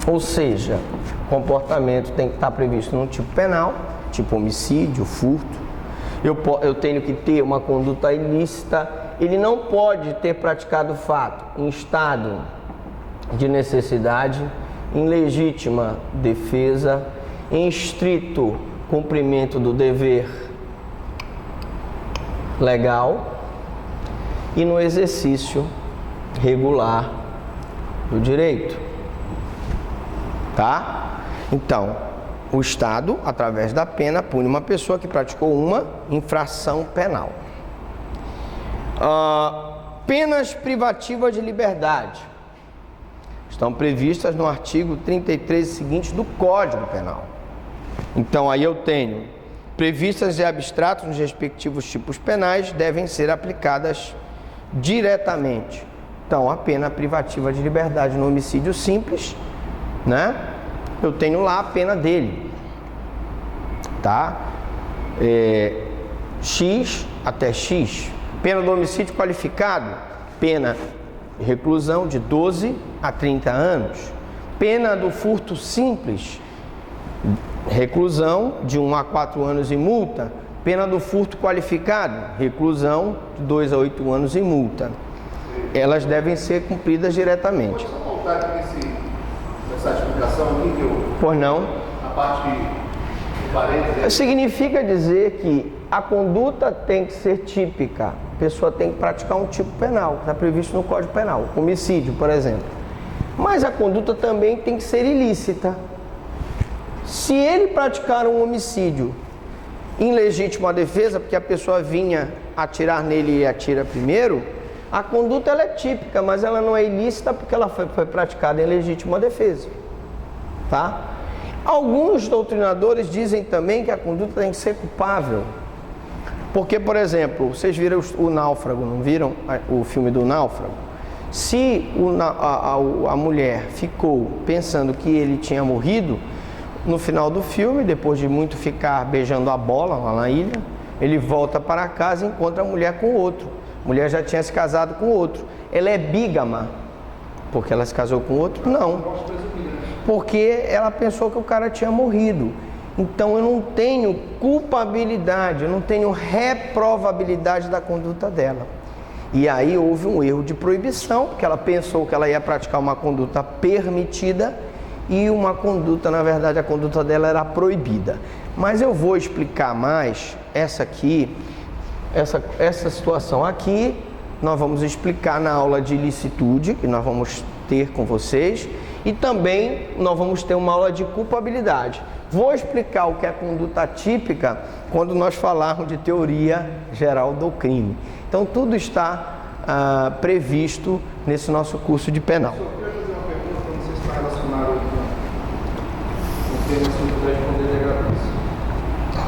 Ou seja, comportamento tem que estar previsto num tipo penal, tipo homicídio, furto. Eu tenho que ter uma conduta ilícita. Ele não pode ter praticado o fato em estado de necessidade, em legítima defesa, em estrito cumprimento do dever legal e no exercício regular do direito. Tá? Então, o Estado, através da pena, pune uma pessoa que praticou uma infração penal. Penas privativas de liberdade estão previstas no artigo 33 seguinte do Código Penal. Então, aí eu tenho previstas e abstratos nos respectivos tipos penais devem ser aplicadas diretamente. Então, a pena privativa de liberdade no homicídio simples, né? Eu tenho lá a pena dele, tá? X até X. Pena do homicídio qualificado, pena de reclusão de 12 a 30 anos. Pena do furto simples, reclusão de 1 a 4 anos e multa. Pena do furto qualificado, reclusão de 2 a 8 anos e multa. Elas devem ser cumpridas diretamente. Pode só voltar aqui nessa explicação aqui que eu... Pois não? A parte de parênteses... Significa dizer que a conduta tem que ser típica. A pessoa tem que praticar um tipo penal, que está previsto no Código Penal. Homicídio, por exemplo. Mas a conduta também tem que ser ilícita. Se ele praticar um homicídio em legítima defesa, porque a pessoa vinha atirar nele e atira primeiro, a conduta ela é típica, mas ela não é ilícita porque ela foi praticada em legítima defesa. Tá? Alguns doutrinadores dizem também que a conduta tem que ser culpável. Porque, por exemplo, vocês viram o Náufrago, não viram o filme do Náufrago? Se a mulher ficou pensando que ele tinha morrido, no final do filme, depois de muito ficar beijando a bola lá na ilha, ele volta para casa e encontra a mulher com outro. A mulher já tinha se casado com outro. Ela é bígama, porque ela se casou com outro? Não. Porque ela pensou que o cara tinha morrido. Então eu não tenho culpabilidade, eu não tenho reprovabilidade da conduta dela. E aí houve um erro de proibição, porque ela pensou que ela ia praticar uma conduta permitida e uma conduta, na verdade, a conduta dela era proibida. Mas eu vou explicar mais essa situação aqui, nós vamos explicar na aula de ilicitude, que nós vamos ter com vocês, e também nós vamos ter uma aula de culpabilidade. Vou explicar o que é conduta típica quando nós falarmos de teoria geral do crime. Então, tudo está previsto nesse nosso curso de penal. Eu queria fazer uma pergunta, não sei se está relacionado com o tema sobre o responder de gravíssimo.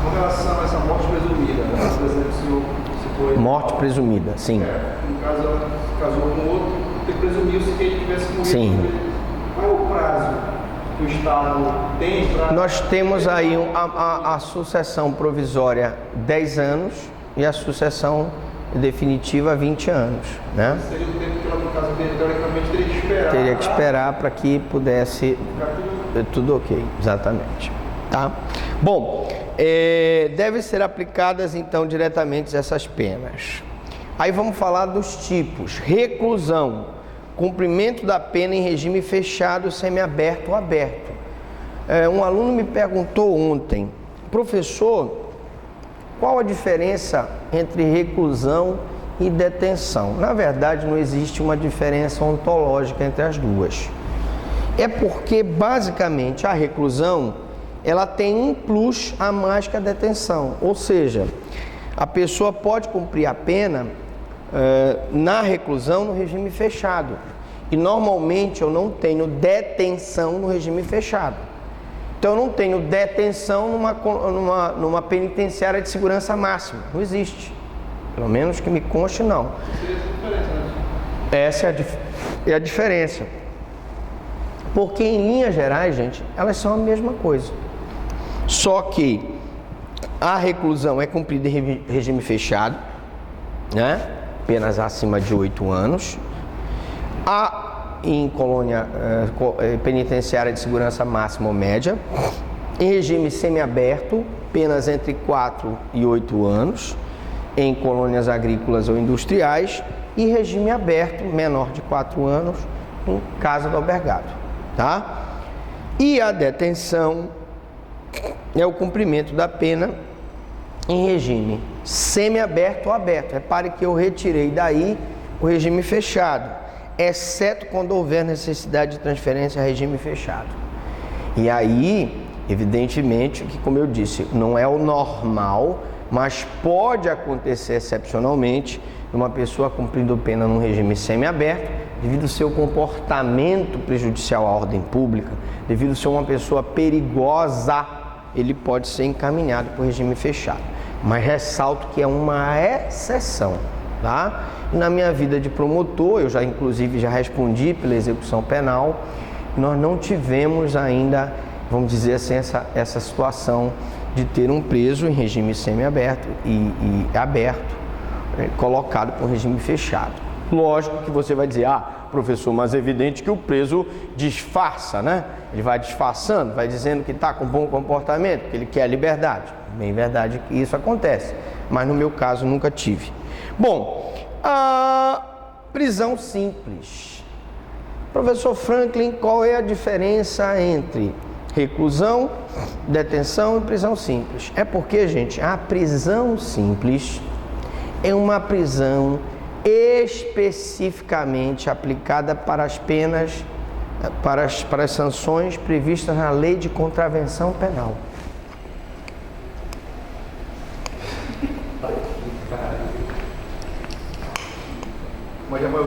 Com relação a essa morte presumida, né? Por exemplo, se foi... Morte presumida, sim. No caso, ela se casou com outro, presumiu-se que ele tivesse morrido. Sim. Qual é o prazo que o Estado tem para... Nós temos aí a sucessão provisória 10 anos e a sucessão definitiva 20 anos, né? Seria o tempo que ela, no caso dele, teoricamente, teria que esperar. Teria que esperar para que pudesse... Tudo ok, exatamente. Tá? Bom, devem ser aplicadas, então, diretamente essas penas. Aí vamos falar dos tipos. Reclusão. Cumprimento da pena em regime fechado, semiaberto ou aberto. Um aluno me perguntou ontem, professor, qual a diferença entre reclusão e detenção? Na verdade, não existe uma diferença ontológica entre as duas. É porque, basicamente, a reclusão, ela tem um plus a mais que a detenção. Ou seja, a pessoa pode cumprir a pena na reclusão no regime fechado. E normalmente eu não tenho detenção no regime fechado. Então eu não tenho detenção numa penitenciária de segurança máxima. Não existe. Pelo menos que me conste, não. Essa é a diferença. Porque em linhas gerais, gente, elas são a mesma coisa. Só que a reclusão é cumprida em regime fechado, né? Penas acima de 8 anos. A em colônia penitenciária de segurança máxima ou média, em regime semiaberto, penas entre 4 e 8 anos, em colônias agrícolas ou industriais, e regime aberto, menor de 4 anos, em casa do albergado, tá? E a detenção é o cumprimento da pena em regime semiaberto ou aberto. Repare que eu retirei daí o regime fechado, exceto quando houver necessidade de transferência a regime fechado. E aí, evidentemente, que como eu disse, não é o normal, mas pode acontecer excepcionalmente uma pessoa cumprindo pena num regime semiaberto, devido ao seu comportamento prejudicial à ordem pública, devido a ser uma pessoa perigosa, ele pode ser encaminhado para o regime fechado. Mas ressalto que é uma exceção, tá? Na minha vida de promotor, eu inclusive já respondi pela execução penal, nós não tivemos ainda, vamos dizer assim, essa situação de ter um preso em regime semiaberto e aberto, colocado para um regime fechado. Lógico que você vai dizer, professor, mas é evidente que o preso disfarça, né? Ele vai disfarçando, vai dizendo que está com bom comportamento, que ele quer a liberdade. Bem verdade que isso acontece, mas no meu caso nunca tive. Bom, a prisão simples. Professor Franklin, qual é a diferença entre reclusão, detenção e prisão simples? É porque, gente, a prisão simples é uma prisão especificamente aplicada para as penas, para as sanções previstas na Lei de Contravenção Penal.